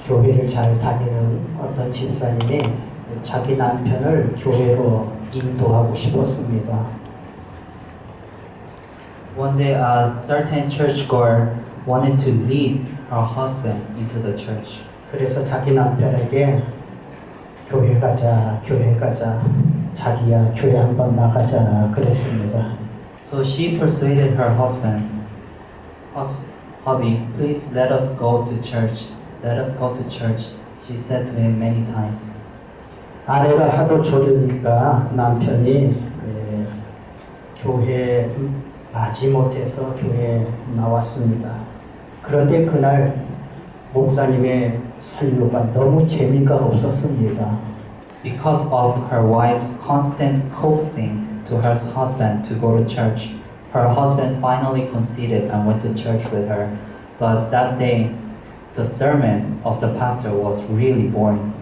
교회를 잘 다니는 어떤 집사님이 자기 남편을 교회로 인도하고 싶었습니다. One day, a certain churchgoer wanted to lead her husband into the church. 그래서 자기 남편에게 교회 가자, 교회 가자, 자기야 교회 한번 나가자 그랬습니다. So she persuaded her husband, hubby, please let us go to church. Let us go to church. She said to him many times. 아내가 하도 조르니까 남편이 교회 마지못해서 교회에 나왔습니다. 그런데 그날 목사님의 설교가 너무 재미가 없었습니다. Because of her wife's constant coaxing to her husband to go to church, her husband finally conceded and went to church with her. But that day, the sermon of the pastor was really boring.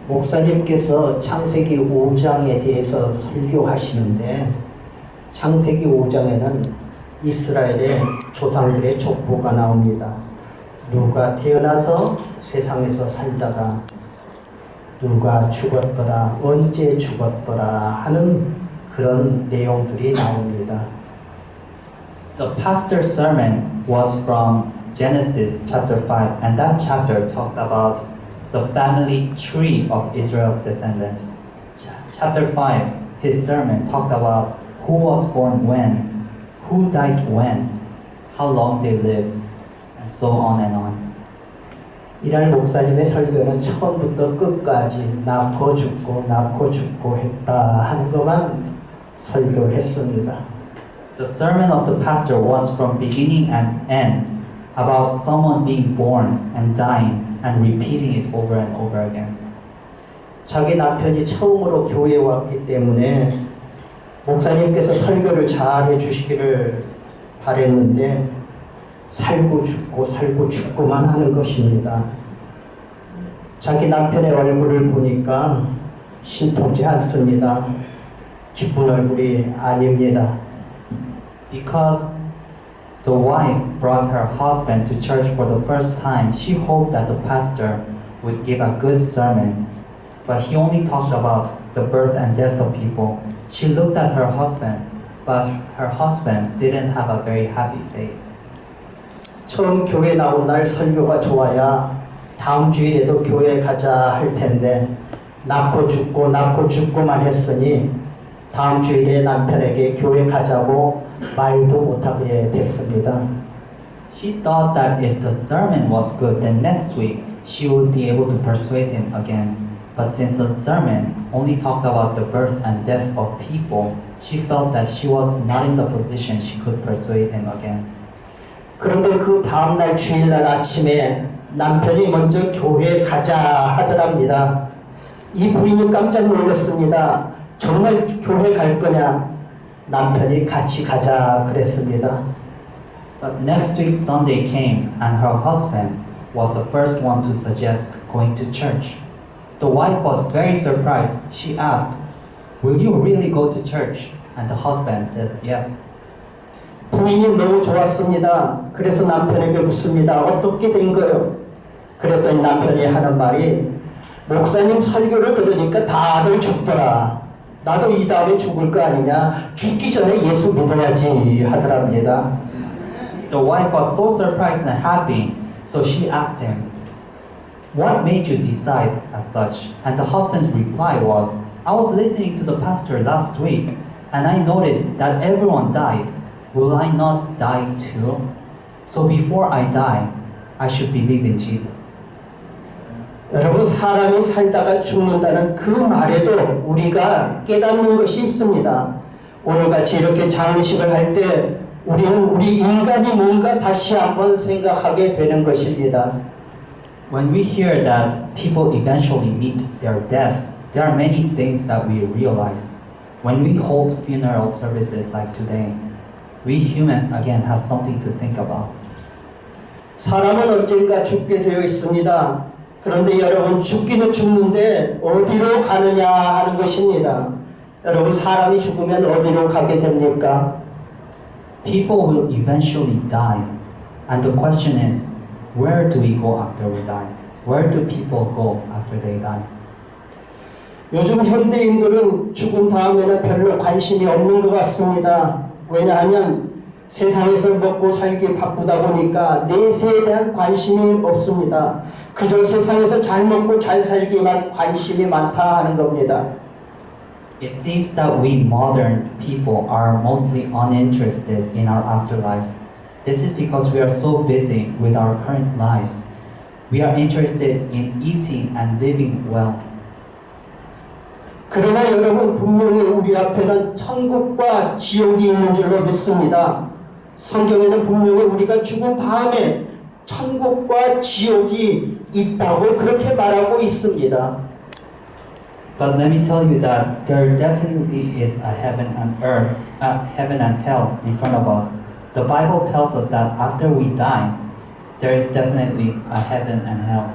목사님께서 창세기 5장에 대해서 설교하시는데 창세기 5장에는 이스라엘의 조상들의 족보가 나옵니다. 누가 태어나서 세상에서 살다가 누가 죽었더라, 언제 죽었더라 하는 그런 내용들이 나옵니다. The pastor's sermon was from Genesis chapter 5, and that chapter talked about the family tree of Israel's descendants. Chapter 5, his sermon talked about who was born when, who died when, how long they lived, and so on and on. 이날 목사님의 설교는 처음부터 끝까지 낳고 죽고 했다 하는 것만 설교했습니다. The sermon of the pastor was from beginning and end about someone being born and dying and repeating it over and over again. 자기 남편이 처음으로 교회에 왔기 때문에 목사님께서 설교를 잘 해주시기를 바랬는데 살고 죽고만 하는 것입니다. 자기 남편의 얼굴을 보니까 신통치 않습니다. 기쁜 얼굴이 아닙니다. Because the wife brought her husband to church for the first time, she hoped that the pastor would give a good sermon. But he only talked about the birth and death of people. She looked at her husband, but her husband didn't have a very happy face. 처음 교회 나온 날 설교가 좋아야 다음 주일에도 교회 가자 할 텐데 낳고 죽고만 했으니 다음 주일에 남편에게 교회 가자고 말도 못하게 됐습니다. She thought that if the sermon was good, then next week she would be able to persuade him again. But since the sermon only talked about the birth and death of people, she felt that she was not in the position she could persuade him again. 그런데 그 다음날 주일날 아침에 남편이 먼저 교회 가자 하더랍니다. 이 부인이 깜짝 놀랐습니다. 정말 교회 갈 거냐? 남편이 같이 가자 그랬습니다. But next week Sunday came and her husband was the first one to suggest going to church. The wife was very surprised. She asked, "Will you really go to church?" And the husband said, "Yes." 부인이 너무 좋았습니다. 그래서 남편에게 묻습니다. 어떻게 된 거요? 그랬더니 남편이 하는 말이 목사님 설교를 들으니까 다들 죽더라. 나도 이 다음에 죽을 거 아니냐? 죽기 전에 예수 믿어야지 하더랍니다. The wife was so surprised and happy, so she asked him, "What made you decide as such?" And the husband's reply was, "I was listening to the pastor last week, and I noticed that everyone died. Will I not die too? So before I die, I should believe in Jesus." 여러분 사람이 살다가 죽는다는 그 말에도 우리가 깨닫는 것이 있습니다. 오늘같이 이렇게 장례식을 할 때 우리는 우리 인간이 뭔가 다시 한번 생각하게 되는 것입니다. When we hear that people eventually meet their death, there are many things that we realize. When we hold funeral services like today, we humans again have something to think about. 사람은 언젠가 죽게 되어 있습니다. 그런데 여러분 죽기는 죽는데 어디로 가느냐 하는 것입니다. 여러분 사람이 죽으면 어디로 가게 됩니까? People will eventually die, and the question is, where do we go after we die? where do people go after they die? 요즘 현대인들은 죽은 다음에는 별로 관심이 없는 것 같습니다. 왜냐하면 세상에서 먹고 살기 바쁘다 보니까 내세에 대한 관심이 없습니다. 그저 세상에서 잘 먹고 잘 살기만 관심이 많다 하는 겁니다. It seems that we modern people are mostly uninterested in our afterlife. This is because we are so busy with our current lives. We are interested in eating and living well. 그러나 여러분 분명히 우리 앞에는 천국과 지옥이 있는 줄로 믿습니다. 성경에는 분명히 우리가 죽은 다음에 천국과 지옥이 있다고 그렇게 말하고 있습니다. But let me tell you that there definitely is a heaven and earth, heaven and hell in front of us. The Bible tells us that after we die, there is definitely a heaven and hell.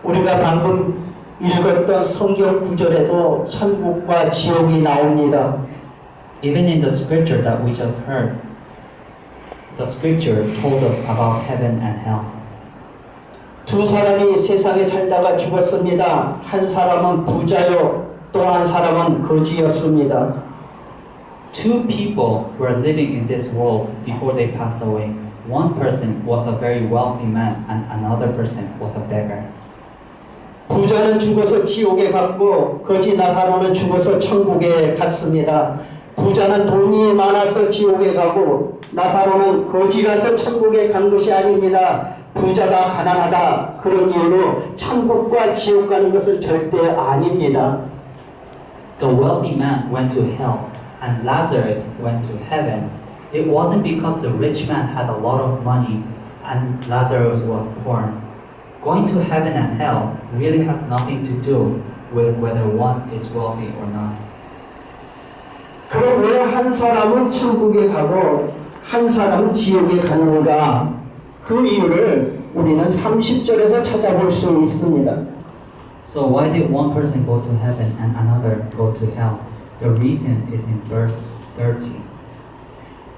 우리가 방금 읽었던 성경 구절에도 천국과 지옥이 나옵니다. Even in the scripture that we just heard, the scripture told us about heaven and hell. 두 사람이 세상에 살다가 죽었습니다. 한 사람은 부자요, 또 한 사람은 거지였습니다. Two people were living in this world before they passed away. One person was a very wealthy man and another person was a beggar. 부자는 죽어서 지옥에 갔고 거지 나사로는 죽어서 천국에 갔습니다. 부자는 돈이 많아서 지옥에 가고 나사로는 거지라서 천국에 간 것이 아닙니다. 부자가 가난하다 그런 이유로 천국과 지옥 가는 것은 절대 아닙니다. The wealthy man went to hell and Lazarus went to heaven. It wasn't because the rich man had a lot of money and Lazarus was poor. Going to heaven and hell really has nothing to do with whether one is wealthy or not. 그럼 왜 한 사람은 천국에 가고 한 사람은 지옥에 가는가? 그 이유를 우리는 30절에서 찾아볼 수 있습니다. So why did one person go to heaven and another go to hell? The reason is in verse 30.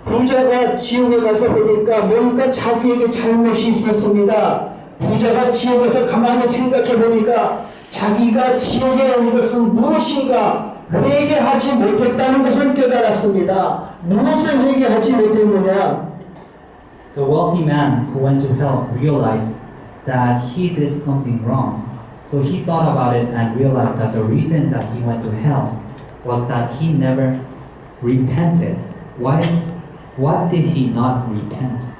부자가 지옥에 가서 보니까 뭔가 자기에게 잘못이 있었습니다. 부자가 지옥에서 가만히 생각해 보니까 자기가 지옥에 온 것은 무엇인가 회개하지 못했다는 것을 깨달았습니다. 무엇을 회개하지 못했느냐? The wealthy man who went to hell realized that he did something wrong. So he thought about it and realized that the reason that he went to hell was that he never repented. What did he not repent?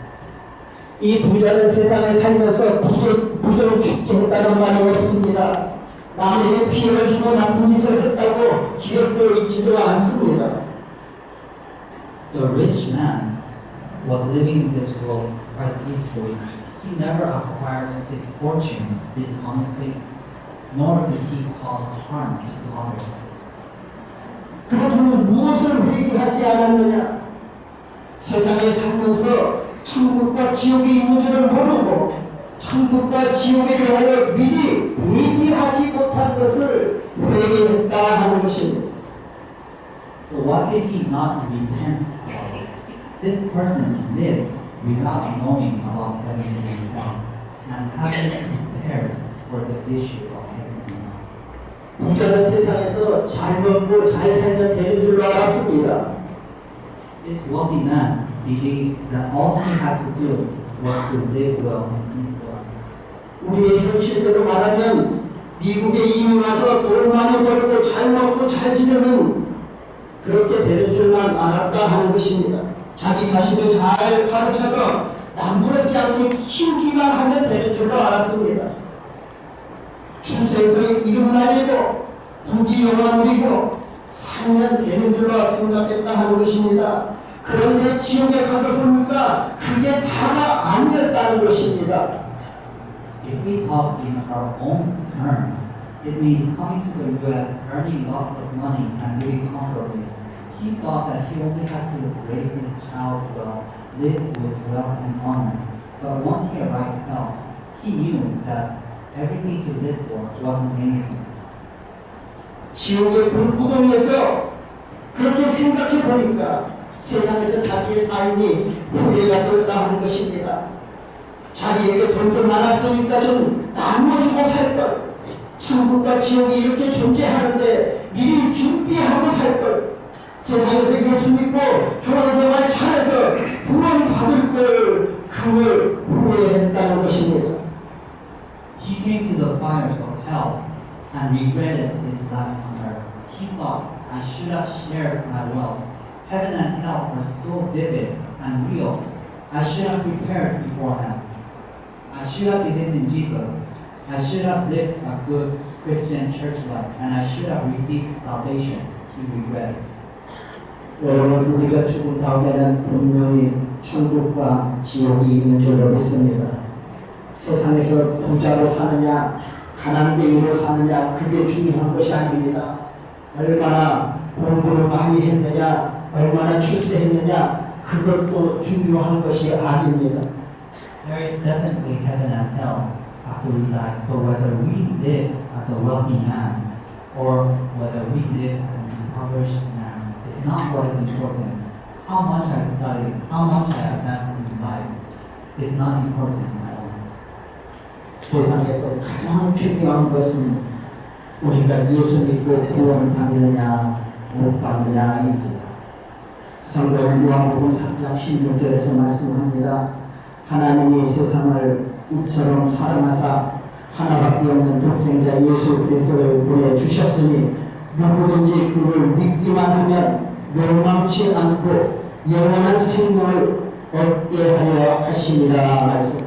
이 부자는 세상에 살면서 부정 축제했다는 말이 없습니다. 남에게 피해를 주고 나쁜 짓을 했다고 기억도 있지도 않습니다. The rich man was living in this world quite peacefully. He never acquired his fortune dishonestly, nor did he cause harm to others. 그렇다면 무엇을 회개하지 않았느냐? 세상에 살면서 천국과 지옥이 있는 줄을 모르고 천국과 지옥에 대하여 미리 대비하지 못한 것을 회개했다 하는 것입니다. So what did he not repent about? This person lived without knowing about heaven and hell, and hasn't prepared for the issue of heaven and hell. 부자는 세상에서 잘 먹고 잘 살면 되는 줄로 알았습니다. This wealthy man believed that all he had to do was to live well and eat well. 우리의 현실대로 말하면 미국에 이민 와서 돈 많이 벌고 잘 먹고 잘 지내면 그렇게 되는 줄만 알았다 하는 것입니다. 자기 자신을 잘 가르쳐서 남부럽지 않게 키우기만 하면 되는 줄로 알았습니다. 출세에서 이름 날리고 부귀 영화 누리고 살면 되는 줄로 생각했다 하는 것입니다. 그런데 지옥에 가서 보니까 그게 다가 아니었다는 것입니다. If we talk in our own terms, it means coming to the U.S., earning lots of money, and living comfortably. He thought that he only had to raise his child well, live with wealth and honor. But once he arrived at hell, he knew that everything he lived for wasn't anything. 지옥의 불구덩이에서 그렇게 생각해 보니까 세상에서 자기의 삶이 후회가 되었다 하는 것입니다. 자기에게 돈도 많았으니까 좀 나눠주고 살걸. 천국과 지옥이 이렇게 존재하는데 미리 준비하고 살걸. 세상에서 예수 믿고 결혼생활 잘해서 구원 받을 걸 그걸 후회했다는 것입니다. He came to the fires of hell and regretted his life on earth. He thought, I should have shared my wealth. Heaven and hell are so vivid and real. I should have prepared beforehand. I should have believed in Jesus. I should have lived a good Christian church life, and I should have received salvation. He regretted. 여러분, 우리가 죽은 다음에는 분명히 천국과 지옥이 있는 줄로 믿습니다. 세상에서 부자로 사느냐 가난뱅이로 사느냐 그게 중요한 것이 아닙니다. 얼마나 공부를 많이 했느냐 얼마나 출세했느냐 그것도 중요한 것이 아닙니다. There is definitely heaven and hell after we die. So whether we live as a wealthy man or whether we live as an impoverished man is not what is important. How much I studied, how much I advanced in life is not important at all. 세상에서 가장 중요한 것은 우리가 예수 믿고 구원을 받느냐 못 받느냐입니다. 성경 요한복음 3장 16절에서 말씀합니다. 하나님이 세상을 이처럼 사랑하사 하나밖에 없는 독생자 예수 그리스도를 보내주셨으니 누구든지 그를 믿기만 하면 멸망치 않고 영원한 생명을 얻게 하려 하십니다. 말씀.